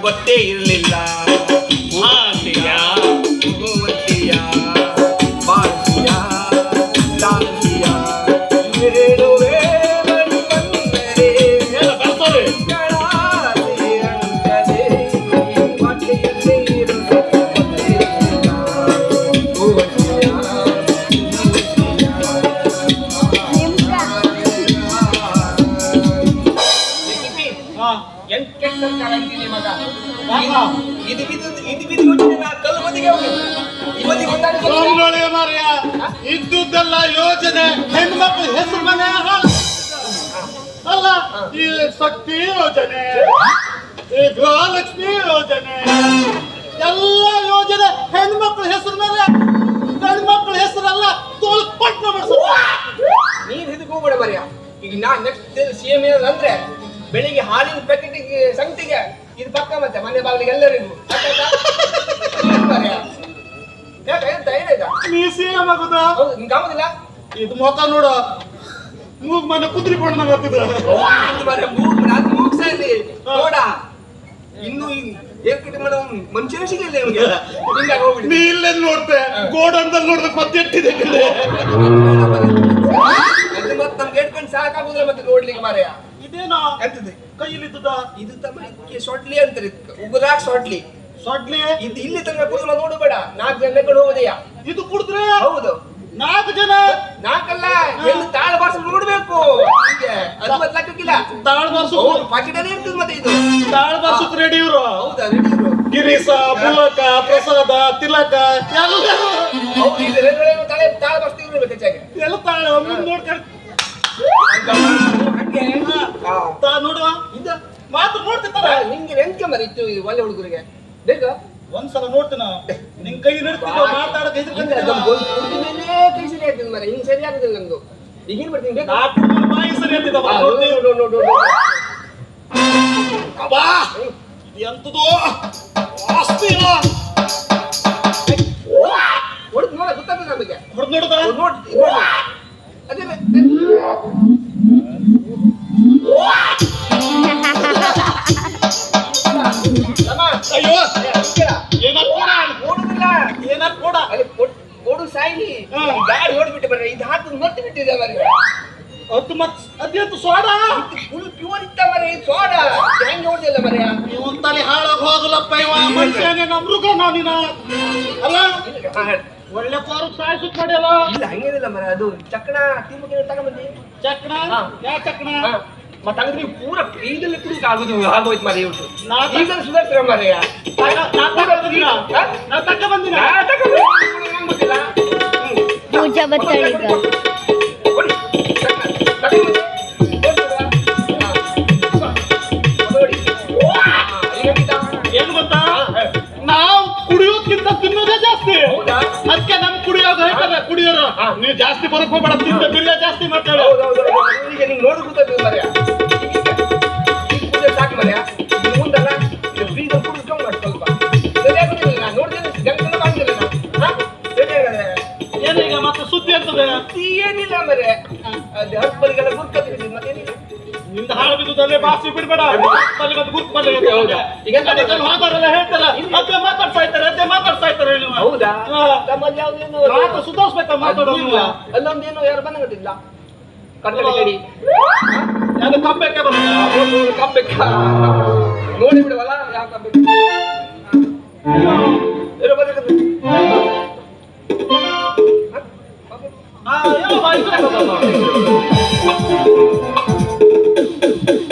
ಗೊತ್ತೇ ಇರಲಿಲ್ಲ. ಆಸೆಯ ಭಗವತಿಯ ಬಾಸಿಯ ದಾಸಿಯ ಹೇಳುವೆ ಬಳಿ ಬಂದರೆ ಗಳಾಸೆ ಅಂಕದೆ ಹೊಟ್ಟೆಯಲ್ಲೇ ಇರುವ ಭಗವತಿಯ ಇದ್ದುದೆಲ್ಲ ಯೋಜನೆ ಹೆಣ್ಮಕ್ಳು ಹೆಸರು ಮನೆ ಅಲ್ಲ. ಈ ಶಕ್ತಿ ಯೋಜನೆ, ಈ ಗೃಹಲಕ್ಷ್ಮಿ ಯೋಜನೆ, ಎಲ್ಲ ಯೋಜನೆ ಹೆಣ್ಮಕ್ಳ ಹೆಸರು ಮೇಲೆ ಗಂಡ್ಮಕ್ಳ ಹೆಸರಲ್ಲ ತೋಲ್ಪಟ್ಟ ನೀನ್ ಇದಕ್ಕೆ ಹೋಗ್ಬೇಡ ಮರ್ಯ. ಈಗ ನಾನ್ ನೆಕ್ಸ್ಟ್ CM ಅಂದ್ರೆ ಬೆಳಿಗ್ಗೆ ಹಾಲಿನ ಪ್ಯಾಕೆಟಿಗೆ ಸಂಗತಿಗೆ ಇದು ಪಕ್ಕ ಮತ್ತೆ ಮನೆ ಬಾಗಿಲಿಗೆ ಎಲ್ಲರಿಗೂ ನೀ CM ಆಗುದ ಕಾಮದಿಲ್ಲ. ಇದು ಮುಖ ನೋಡ ಮೂಗ್ ಮನೆ ಕುದ್ರಿ ಕೊಂಡು ಮೂಗ್ಸಲ್ಲಿ ನೋಡ ಇನ್ನು ಏರ್ಕಟ್ಟೆ ಮಾಡೋ ಮನುಷ್ಯನೇ ಸಿಗಲಿಲ್ಲ ನಿಮ್ಗೆ. ನೀ ಇಲ್ಲೇ ನೋಡ್ತೆ ಗೋಡನ್ದಲ್ಲಿ ನೋಡ್ಬೇಕು ಮತ್ತೆ ಎಟ್ಟಿದೆ ಮತ್ತೆ ನಮ್ಗೆ ಇಟ್ಕೊಂಡು ಸಾಕಾಗುದಿಲ್ಲ ಮತ್ತೆ ನೋಡ್ಲಿಕ್ಕೆ ಮಾರ್ಯ. ಇದೇನಾ ಎಂತದೆ ಕೈಲಿದ್ದದ ಇದು ತಮ್ಮ ಶಾರ್ಟ್ಲಿ ಅಂತಾರೆ, ಉಗುರಾಕ್ ಶಾರ್ಟ್ಲಿ ಸೊಡ್ಲಿ. ಇದು ಇಲ್ಲಿ ತನಕ ಕುಡಿದು ನೋಡಬೇಡ. 4 ಜನ ಕಡೆ ಹೋಗೋದಯ್ಯ. ಇದು ಕುಡಿದ್ರೆ ಹೌದು 4 ಜನ 4 ಅಲ್ಲ, ಎಂದು ತಾಳ ಬಾರ್ಸ ನೋಡ್ಬೇಕು. ಅದು ಮತ್ತೆ ಲೆಕ್ಕಕ್ಕಿಲ್ಲ. ತಾಳ ಬಾರ್ಸು ಪಾಕೆಟ್ ಅಲ್ಲಿ ಇರ್ತದೆ ಮತ್ತೆ ಇದು ತಾಳ ಬಾರ್ಸಕ್ ರೆಡಿ ಇವ್ರು. ಹೌದಾ ರೆಡಿ ಇವರು ಗಿರೀಶ, ಮೂಲಕ, ಪ್ರಸಾದ, ತಿಲಕ ಎಲ್ಲರೂ ತಾಳ ಬಾರ್ಸ್ತೀವಿ ಇರ್ಬೇಕು ಹೆಚ್ಚಾಗಿ. ಎಲ್ಲ ತಾಳ ನೋಡ್ಕೊಂಡು ನೋಡುವ ಇದು ಮಾತು ನೋಡ್ತಿರ್ತಾರ. ನಿಂಗೆ ನೆನ್ಕೆ ಮರಿ ಇತ್ತು ಈ ಒಳ್ಳೆ ಹುಡುಗರಿಗೆ ಬೇಕಾ ಒಂದ್ಸಲ ನೋಡ್ತೀನ ನಿನ್ ಕೈ ನಡ್ತೀವಿ ಮಾತಾಡಕ್ ಕೈ ಸರಿ ಆಗ್ತದೆ ಮರ. ಹಿಂಗ್ ಸರಿ ಆಗುದಿಲ್ಲ ನಮ್ದು. ಈಗೇನ್ ಬರ್ತೀನಿ ಬಾಯಿ ಸರಿ ಅಂತಿದ್ದ ಎಂತದೋ ಆಸ್ತಿ ಹೊಡೆದ್ ನೋಡ ಗೊತ್ತಾಗ್ತದೆ ನಮಗೆ. ಹೊಡೆದ್ ನೋಡ್ದ ನೋಡಿ ಅದೇ ಅಯ್ಯೋ ಓಡುದಿಲ್ಲ ಏನಾರು ಕೊಡ ಅಲ್ಲಿ ಓಡು ಸಾಯ್ಲಿ. ಗಾಡಿ ಓಡ್ಬಿಟ್ಟು ಬರ್ರಿ. ಇದು ಹಾಕಿ ಮತ್ತೆ ಬಿಟ್ಟಿದೆ ಮರಿ. ಅದು ಮತ್ ಅದೇಂತ ಸೋಡಾ ಫುಲ್ ಪ್ಯೂರ್ ಇತ್ತ ಮರಿ. ಸೋಡ ಹೆಂಗ್ ಓಡಿಲ್ಲ ಮರಿ. ಇವನ್ ತಲೆ ಹಾಳಾಗ ಹೋಗಲಪ್ಪ. ಇವ ಮನುಷ್ಯನೇ ಮೃಗ ನಾನಿನ ಅಲ್ಲ. ಒಳ್ಳೆ ಪಾರು ಸಾಯಿಸುತ್ತ ಮಾಡಿಯಲ್ಲ. ಇಲ್ಲ ಹಂಗೇನಿಲ್ಲ ಮರ. ಅದು ಚಕ್ಣ ತಿಂಬಕ್ಕೆ ತಗೊಂಬಂದಿ. ಚಕ್ಣ ಯಾ ಚಕ್ಣ ಮತ್ತೆ ಹಂಗ ನೀವು ಪೂರ ಈಗಲೇ ಕುಡಿಕ ಆಗೋಯ್ತು ಮರಿ. ಇವತ್ತು ಈಗ ಸುಧಾರಿಸ್ರ ಮರೆಯ ನಾ ತಕ್ಕ ಬಂದಿನ ಗೊತ್ತಿಲ್ಲ. ಪೂಜಾ ಬತ್ತಾಳೀಗ ಏನು ಗೊತ್ತಾ, ನಾವು ಕುಡಿಯೋದ್ಕಿಂತ ತಿನ್ನೋದೇ ಜಾಸ್ತಿ. ಅದಕ್ಕೆ ನಮ್ ಕುಡಿಯೋದು ಹೇಳ್ತಾರೆ ಕುಡಿಯೋರು ನೀವು ಜಾಸ್ತಿ ಬರಕ್ ಹೋಗ್ಬೇಡ, ತಿಂದ ಬಿಲ್ಲ ಜಾಸ್ತಿ ಮಾಡ್ತಾರೆ. ಈಗ ನಿಂಗೆ ನೋಡ್ ಗೊತ್ತಾಗ್ತದೆ ಮರ್ಯ. ಪೂಜೆ ಸಾಕು ಮರ್ಯ. ಮುಂದಲ್ಲ ಇದು ಫ್ರೀ ಕುಡಿಸ್ಕೊಂಡ್ ಮಾಡಿ ಸ್ವಲ್ಪ ಸರಿ ಆಗುದಿಲ್ಲ. ನಾನು ನೋಡ್ತೇನೆ ಜನ ಮಾಡಿಲ್ಲ ನಾನು ಸರಿ ಆಗದೆ. ಏನೀಗ ಮತ್ತೆ ಸುದ್ದಿ ಅಂತದೆ ಏನಿಲ್ಲ ಮರ್ಯ. ಅದು ಹಬ್ಬರಿಗೆಲ್ಲ ಗುರ್ತಿದ್ದೀನಿ ಮತ್ತೇನಿಲ್ಲ. ನಿಂದ ಹಾಳು ಬಿದ್ದುದಲ್ಲೇ ಬಾಸಿ ಬಿಡ್ಬೇಡ. ಈಗ ಮಾತಾಡಲ್ಲ ಹೇಳ್ತಾರ ಅದೇ ಮಾತಾಡ್ತಾ ಇರ್ತಾರೆ ಅದೇ ಮಾತಾಡ್ತಾ ಇರ್ತಾರೆ. ಹೌದಾ ನಮ್ಮಲ್ಲಿ ಯಾವ್ದೇನು ಮಾತು ಸುಧಾರಿಸ್ಬೇಕಾ ಮಾತಾಡೋದಿಲ್ಲ. ಅಲ್ಲೊಂದೇನು ಯಾರು ಬಂದಂಗಟ್ಟಿಲ್ಲ ಕಟ್ಟಡ ಕಡಿ ಅದು ಕಪ್ಪಕ್ಕೆ ಬರುತ್ತೆ. ಕಪ್ಪೆಕ್ಕ ನೋಡಿ ಬಿಡವಲ್ಲ ಯಾವ ಕಪ್ಪೆಕ್ಕ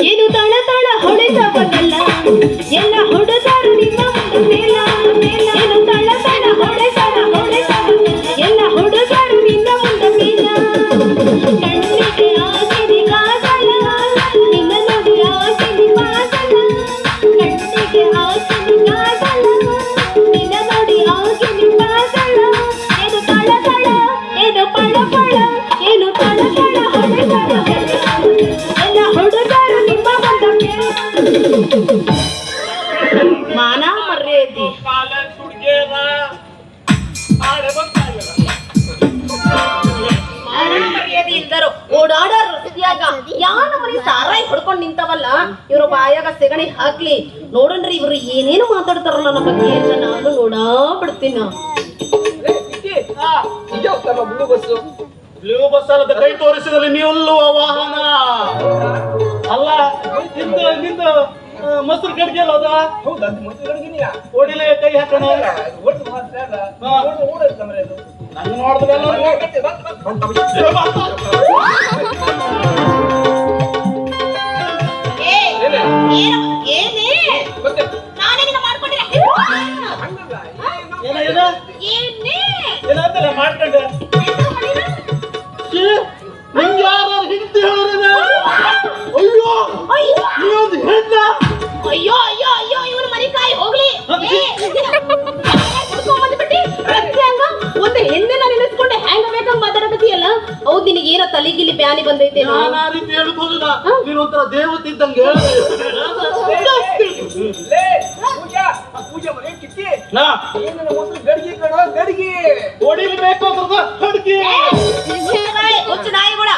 ಏನು ತಳ ತಳ ಹೊಡೆದವನಲ್ಲ ಎಲ್ಲ ಹೊಡೆದಾರು ನಿಮ್ಮ ಒಂದು ಮೇಲ ಮೇಲ. ಏನು ತಳ ತಳ ಹೊಡೆದವ ಎಲ್ಲ ಹೊಡೆದಾರು ನಿನ್ನ ಒಂದು ಮೇಲ. ಕಣ್ಣಿಗೆ ಆಸೆನಿ ಕಾಸಲ ನಿನ್ನ ನೋಡಿ ಆಸೆನಿ ಮಾಸಲ. ಕಣ್ಣಿಗೆ ಆಸೆನಿ ಕಾಸಲ ನಿನ್ನ ನೋಡಿ ಆಸೆನಿ ಮಾಸಲ. ಏನು ತಳ ತಳ ಏನು ಪಳ ಪಳ ಏನು ತಳ ತಳ ಹೊಡೆದವ ಎಲ್ಲ ಹೊಡೆದಾರು ನಿಮ್ಮ ಒಂದು ಮೇಲ. ಮಾನ ಮರ್ಯಾದೆ ಕಾಲೇಜ್ ಹುಡುಗಿಯರ ಆಳೆ ಮಾನ ಮರ್ಯಾದೆಯಿಂದ ಇದ್ದಾರೋ ಓಡಾಡೋ ರಸ್ತಿಯಾಗ ಯಾನ ಮನೆ ಸಾರಾಯಿ ಹೊಡ್ಕೊಂಡ್ ನಿಂತವಲ್ಲ ಇವ್ರ ಬಾಯಾಗ ಸೆಗಣಿ ಹಾಕ್ಲಿ ನೋಡನ್ರಿ ಇವ್ರು ಏನೇನು ಮಾತಾಡ್ತಾರಲ್ಲ ನಮ್ಮ ಬಗ್ಗೆ ಅಂತ ನಾನು ನೋಡಾ ಬಿಡ್ತೀನ. ಇದೇ ಉತ್ತಮ ಬ್ಲೂ ಬಸ್ಸು. ಬ್ಲೂ ಬಸ್ ಅಲ್ಲದ ಕೈ ತೋರಿಸಿದಲ್ಲಿ ನೀವಲ್ಲುವ ವಾಹನ ಅಲ್ಲ. ನಿಂದು ಮೊಸರು ಗಡ್ಗೆ ಅಲ್ಲದ ಹೌದಾ? ಅದು ಮೊದಲು ಗಂಗಿನಿಯಾ? ಓಡಿಲೆ ಕೈ ಹಾಕೋಣ. ಒಟ್ಟು ಮಾತ್ರ ಅಲ್ಲ, ಓಡೋದು ನಮ್ರೆ ಅದು. ನಂಗೆ ನೋಡಿದ್ರೆ ಏನಂತಾರೆ ಮಾಡ್ಕೊಂಡೆ ನಿಂಗೆ ಯಾರು ಹಿಂದಿ ಹೇಳಿದ್ರೆ ಅಯ್ಯೋ ನೀವೊಂದು ಹೆಣ್ಣ. ಅಯ್ಯೋ ಅಯ್ಯೋ ಅಯ್ಯೋ ಇವನು ಮರಿಕಾಯಿ ಹೋಗ್ಲಿ. ಒಂದು ಹೆಣ್ಣೆನ ನೆನೆಸ್ಕೊಂಡೆ ಹ್ಯಾಂಗ ಬೇಕಂಗ್ ಮಾತಾಡಕತ್ತೀಯಲ್ಲ. ಹೌದ್ ನಿನಗೆ ಏನೋ ತಲೆಗಿಲಿ ಬ್ಯಾನಿ ಬಂದೈತೆ. ನಾನು ಆ ರೀತಿ ಹೇಳುದಿಲ್ಲ, ನೀನು ಒಂಥರ ದೇವತೆ ಇದ್ದಂಗೆ. ಪೂಜೆ ಮನೆ ಕಿತ್ತಿ ನಾ ಏನು ಮೊಸರು ಗಡ್ಗಿ ಕಣೋ ಗಡ್ಗಿ ಹೊಡಿಬೇಕು ಹುಡುಗಿ ಹುಚ್ಚು ನಾಯಿಗಳ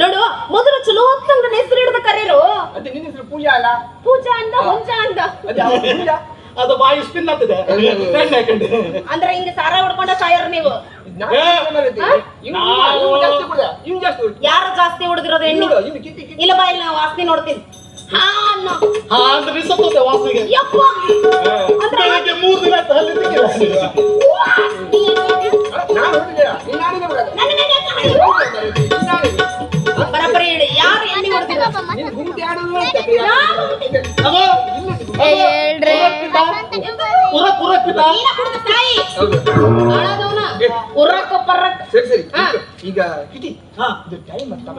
ನೋಡು ಮೊದಲು ಚಲೋ ತಂಗ ಹೆಸರು ಹಿಡಿದ ಕರೀರು. ಅದೇ ನಿನ್ನ ಹೆಸರು ಪೂಜಾ ಅಲ್ಲ? ಪೂಜಾ ಅಂದ ಹುಂಜ ಅಂದ ಅದೇ ಯಾವ ಪೂಜಾ? ಅದು ಬಾಯಿ ಸ್ಪಿನ್ ಆಗ್ತದೆ ಅಂದ್ರೆ ಹಿಂಗ ಸಾರ ಹೊಡ್ಕೊಂಡ ಸಾಯರ್ ನೀವು. ಯಾರು ಜಾಸ್ತಿ ಹೊಡೆದಿರೋದು ಎಣ್ಣೆ? ಇಲ್ಲ ಬಾ ಇಲ್ಲ ವಾಸನೆ ನೋಡ್ತೀನಿ. ಹಾ ಅನ್ನೋ ಅಂದ್ರೆ ಸತ್ತೋದೆ ವಾಸನೆಗೆ. ಯಪ್ಪ ಅಂದ್ರೆ 3 ದಿನ ಆಯ್ತು ಅಲ್ಲಿ ಸಿಕ್ಕಿಲ್ಲ. ಬರಬರಿ ಹೇಳಿ ಯಾರು ಎಣ್ಣೆ ಹೊಡೆದಿರೋ? ಉರಕ್ಕ ಪರ್ರಕ್ಕ ಸರಿ ಸರಿ ಈಗ ಕಿಟಿ ಇದು ಟೈಮ್ ಆಗ್ತವ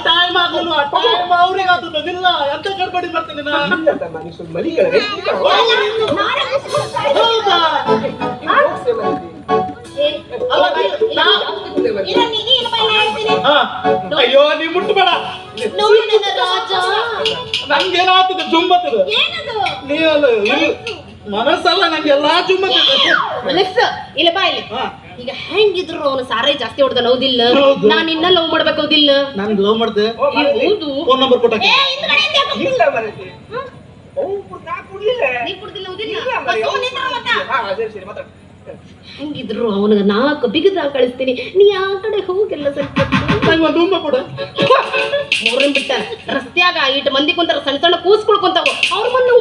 ಟೈಮ್ ಆಗಲ್ಲ. ಟೈಮ್ ಅವ್ರಿಗೆ ಆಗುದಿಲ್ಲ. ಎಂತ ಗಡ್ಬಡಿ ಮಾಡ್ತೀನಿ ನಾನು. ಸ್ವಲ್ಪ ಮಲಿಗಳ ಹೌದಾ? ಅಯ್ಯೋ ನೀ ಮುಟ್ಟಬೇಡ. ನಂಗೇನಾಗ್ತದೆ ಜುಂಬತ್ತದ. ನೀವು ಮನಸ್ಸಲ್ಲ ನಂಗೆ ಎಲ್ಲಾ ಜುಂಬತ್ತದ. ಇಲ್ಲ ಬಾ ಇಲ್ಲಿ. ಈಗ ಹೆಂಗಿದ್ರು ಅವನು ಸಾರಾಯಿ ಜಾಸ್ತಿ ಹೊಡೆದ ಹೌದಿಲ್ಲ? ನಾನ್ ಇನ್ನ ಲವ್ ಮಾಡ್ಬೇಕು ಹೌದಿಲ್ಲ? ನಾನು ಲವ್ ಮಾಡ್ದೆ. ಹೌದು. ಫೋನ್ ನಂಬರ್ ಕೊಟ್ಟೆ. ಇಲ್ಲ ಮರತಿ ನಾ ಕುಡ್ಲಿಲ್ಲ. ನೀ ಕುಡ್ದಿಲ್ಲ ಹೌದಿಲ್ಲ? ಸರಿ ಮಾತಾಡ. ಹೆಂಗಿದ್ರು ಅವನಿಗೆ 4 ಬಿಗದ ಕಳಿಸ್ತೀನಿ. ನೀ ಆ ಕಡೆ ಹೋಗಿಲ್ಲ ಸ್ವಲ್ಪ. ನಂಗೊಂದು ಉಮ್ಮ ಕೊಡು. ಮೂರನ್ ಬಿಟ್ಟ ರಸ್ತ್ಯಾಗ ಇಟ್ಟು ಮಂದಿ ಕುಂತಾರ ಸಣ್ಣ ಸಣ್ಣ ಕೂಸ್ಕೊಳ್ ಕುಂತಾವ. ಅವ್ರ ಮೊನ್ನೆ